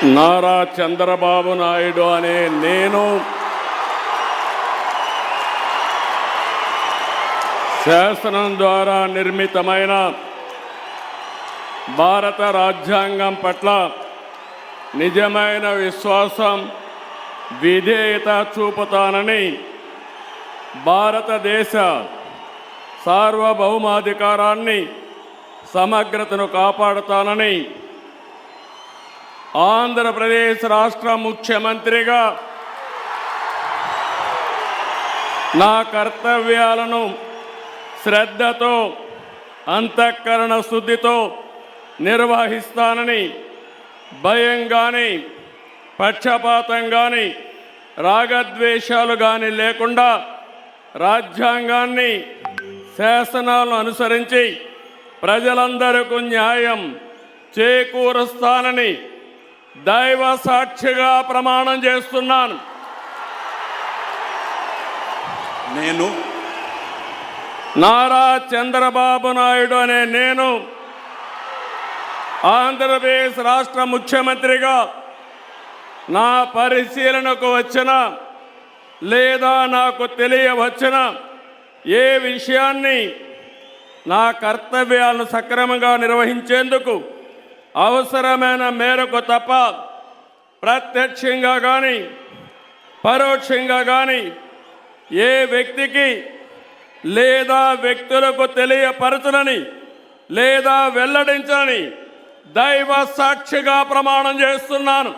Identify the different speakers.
Speaker 1: నారా చంద్రబాబు నాయుడు అనే నేను శాసనం ద్వారా నిర్మితమైన భారత రాజ్యాంగం పట్ల నిజమైన విశ్వాసం, విధేయత చూపుతానని, భారతదేశ సార్వభౌమాధికారాన్ని, సమగ్రతను కాపాడుతానని ఆంధ్రప్రదేశ్ రాష్ట్ర ముఖ్యమంత్రిగా నా కర్తవ్యాలను శ్రద్ధతో, అంతఃకరణ శుద్ధితో నిర్వహిస్తానని, భయం కానీ, పక్షపాతం కానీ, రాగద్వేషాలు కానీ లేకుండా రాజ్యాంగాన్ని, శాసనాలను అనుసరించి ప్రజలందరికీ న్యాయం చేకూరుస్తానని దైవ సాక్షిగా ప్రమాణం చేస్తున్నాను.
Speaker 2: నేను
Speaker 1: నారా చంద్రబాబు నాయుడు అనే నేను ఆంధ్రప్రదేశ్ రాష్ట్ర ముఖ్యమంత్రిగా నా పరిశీలనకు వచ్చిన లేదా నాకు తెలియవచ్చిన ఏ విషయాన్ని నా కర్తవ్యాలను సక్రమంగా నిర్వహించేందుకు అవసరమైన మేరకు తప్ప ప్రత్యక్షంగా కానీ పరోక్షంగా కానీ ఏ వ్యక్తికి లేదా వ్యక్తులకు తెలియపరచనని లేదా వెల్లడించని దైవ సాక్షిగా ప్రమాణం చేస్తున్నాను.